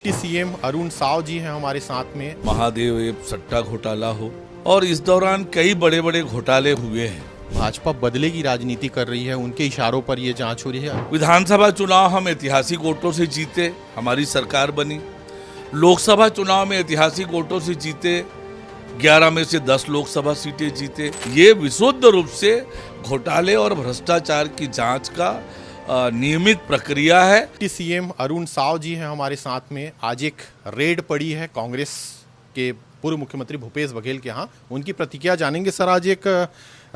CM Arun Sao जी हैं हमारे साथ में। महादेव एप सट्टा घोटाला हो और इस दौरान कई बड़े बड़े घोटाले हुए हैं। भाजपा बदले की राजनीति कर रही है, उनके इशारों पर ये जांच हो रही है। विधानसभा चुनाव हम ऐतिहासिक वोटों से जीते, हमारी सरकार बनी। लोकसभा चुनाव में ऐतिहासिक वोटों से जीते, 11 में से 10 लोकसभा सीटें जीते। ये विशुद्ध रूप से घोटाले और भ्रष्टाचार की जांच का नियमित प्रक्रिया है। सीएम अरुण साव जी हैं हमारे साथ में। आज एक रेड पड़ी है कांग्रेस के पूर्व मुख्यमंत्री भूपेश बघेल के यहाँ, उनकी प्रतिक्रिया जानेंगे। सर, आज एक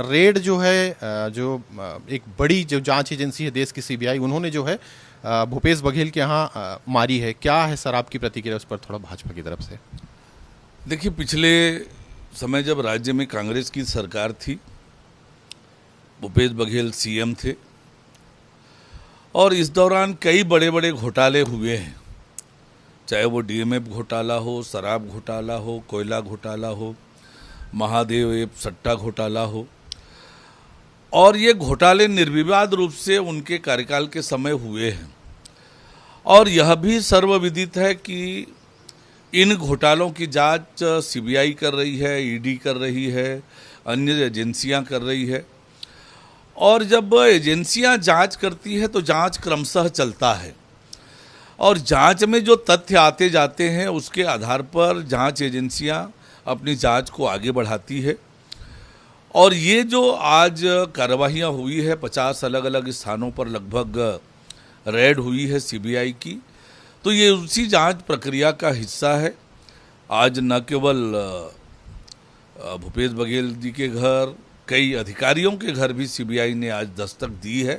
रेड जो है, जो एक बड़ी जो जांच एजेंसी है देश की सीबीआई, उन्होंने जो है भूपेश बघेल के यहाँ मारी है। क्या है सर आपकी प्रतिक्रिया उस पर, थोड़ा भाजपा की तरफ से? देखिए, पिछले समय जब राज्य में कांग्रेस की सरकार थी, भूपेश बघेल सीएम थे और इस दौरान कई बड़े बड़े घोटाले हुए हैं, चाहे वो डीएमएफ घोटाला हो, शराब घोटाला हो, कोयला घोटाला हो, महादेव एप सट्टा घोटाला हो। और ये घोटाले निर्विवाद रूप से उनके कार्यकाल के समय हुए हैं। और यह भी सर्वविदित है कि इन घोटालों की जांच सीबीआई कर रही है, ईडी कर रही है, अन्य एजेंसियां कर रही है। और जब एजेंसियां जांच करती है तो जांच क्रमशः चलता है और जांच में जो तथ्य आते जाते हैं उसके आधार पर जांच एजेंसियां अपनी जांच को आगे बढ़ाती है। और ये जो आज कार्रवाइयाँ हुई है, 50 अलग अलग स्थानों पर लगभग रेड हुई है सीबीआई की, तो ये उसी जांच प्रक्रिया का हिस्सा है। आज न केवल भूपेश बघेल जी के घर, कई अधिकारियों के घर भी सीबीआई ने आज दस्तक दी है।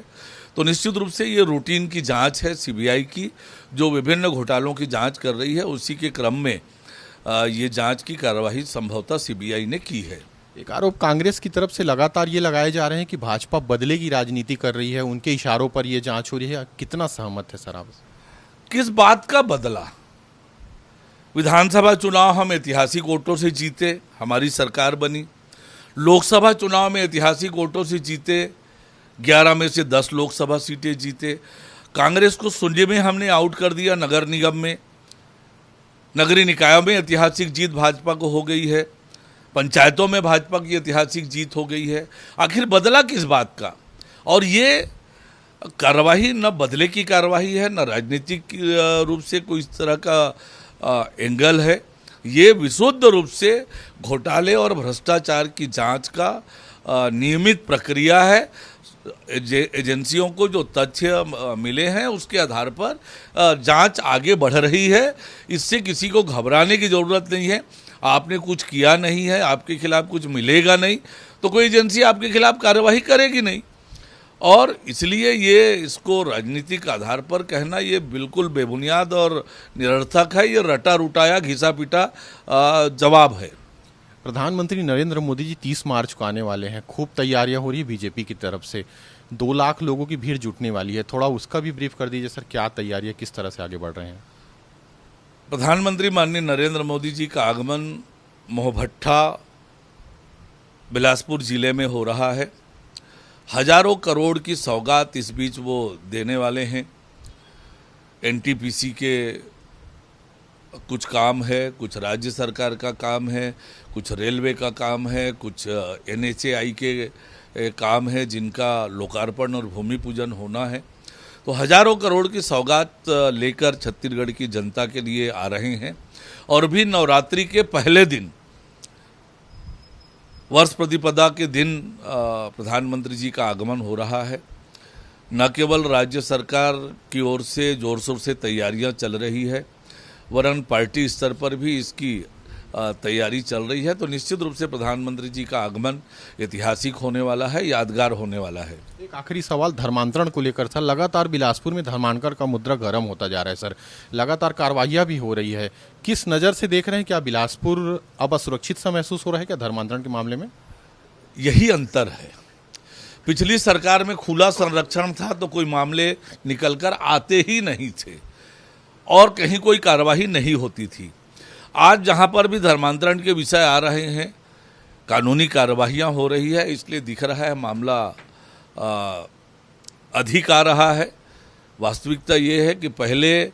तो निश्चित रूप से ये रूटीन की जांच है सीबीआई की, जो विभिन्न घोटालों की जांच कर रही है। उसी के क्रम में ये जांच की कार्यवाही संभवतः सीबीआई ने की है। एक आरोप कांग्रेस की तरफ से लगातार ये लगाए जा रहे हैं कि भाजपा बदले की राजनीति कर रही है, उनके इशारों पर ये जांच हो रही है। कितना सहमत है सर आप? किस बात का बदला? विधानसभा चुनाव हम ऐतिहासिक वोटों से जीते, हमारी सरकार बनी। लोकसभा चुनाव में ऐतिहासिक वोटों से जीते, 11 में से 10 लोकसभा सीटें जीते। कांग्रेस को शून्य में हमने आउट कर दिया। नगर निगम में, नगरीय निकायों में ऐतिहासिक जीत भाजपा को हो गई है। पंचायतों में भाजपा की ऐतिहासिक जीत हो गई है। आखिर बदला किस बात का? और ये कार्रवाई न बदले की कार्रवाई है, न राजनीतिक रूप से कोई इस तरह का एंगल है। ये विशुद्ध रूप से घोटाले और भ्रष्टाचार की जांच का नियमित प्रक्रिया है। एजेंसियों को जो तथ्य मिले हैं उसके आधार पर जांच आगे बढ़ रही है। इससे किसी को घबराने की ज़रूरत नहीं है। आपने कुछ किया नहीं है, आपके खिलाफ कुछ मिलेगा नहीं, तो कोई एजेंसी आपके खिलाफ कार्यवाही करेगी नहीं। और इसलिए ये इसको राजनीतिक आधार पर कहना ये बिल्कुल बेबुनियाद और निरर्थक है। ये रटा रुटाया, घिसा पीटा जवाब है। प्रधानमंत्री नरेंद्र मोदी जी 30 मार्च को आने वाले हैं। खूब तैयारियां हो रही है बीजेपी की तरफ से। 2 लाख लोगों की भीड़ जुटने वाली है। थोड़ा उसका भी ब्रीफ कर दीजिए सर, क्या तैयारियां किस तरह से आगे बढ़ रहे हैं? प्रधानमंत्री माननीय नरेंद्र मोदी जी का आगमन मोहभट्टा बिलासपुर जिले में हो रहा है। हजारों करोड़ की सौगात इस बीच वो देने वाले हैं। एनटीपीसी के कुछ काम है, कुछ राज्य सरकार का काम है, कुछ रेलवे का काम है, कुछ एनएचएआई के काम है जिनका लोकार्पण और भूमि पूजन होना है। तो हजारों करोड़ की सौगात लेकर छत्तीसगढ़ की जनता के लिए आ रहे हैं। और भी नवरात्रि के पहले दिन, वर्ष प्रतिपदा के दिन प्रधानमंत्री जी का आगमन हो रहा है। न केवल राज्य सरकार की ओर से जोर शोर से तैयारियां चल रही है, वरन पार्टी स्तर पर भी इसकी तैयारी चल रही है। तो निश्चित रूप से प्रधानमंत्री जी का आगमन ऐतिहासिक होने वाला है, यादगार होने वाला है। एक आखिरी सवाल धर्मांतरण को लेकर था। लगातार बिलासपुर में धर्मांतरण का मुद्दा गर्म होता जा रहा है सर, लगातार कार्रवाइयाँ भी हो रही है। किस नज़र से देख रहे हैं? क्या बिलासपुर अब असुरक्षित सा महसूस हो रहा है क्या धर्मांतरण के मामले में? यही अंतर है। पिछली सरकार में खुला संरक्षण था तो कोई मामले निकलकर आते ही नहीं थे और कहीं कोई कार्रवाई नहीं होती थी। आज जहां पर भी धर्मांतरण के विषय आ रहे हैं, कानूनी कार्रवाइयाँ हो रही है, इसलिए दिख रहा है मामला अधिक आ रहा है। वास्तविकता ये है कि पहले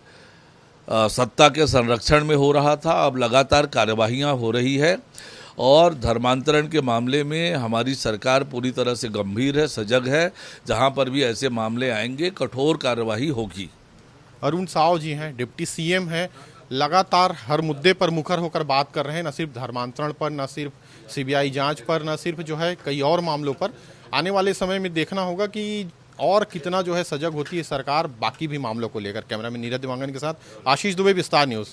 सत्ता के संरक्षण में हो रहा था, अब लगातार कार्यवाहियां हो रही है और धर्मांतरण के मामले में हमारी सरकार पूरी तरह से गंभीर है, सजग है। जहां पर भी ऐसे मामले आएंगे कठोर कार्यवाही होगी। अरुण साव जी हैं, डिप्टी सीएम हैं, लगातार हर मुद्दे पर मुखर होकर बात कर रहे हैं, न सिर्फ धर्मांतरण पर, न सिर्फ सीबीआई जांच पर, न सिर्फ जो है कई और मामलों पर। आने वाले समय में देखना होगा कि और कितना जो है सजग होती है सरकार बाकी भी मामलों को लेकर। कैमरामैन नीरज दिवांगन के साथ आशीष दुबे, विस्तार न्यूज़।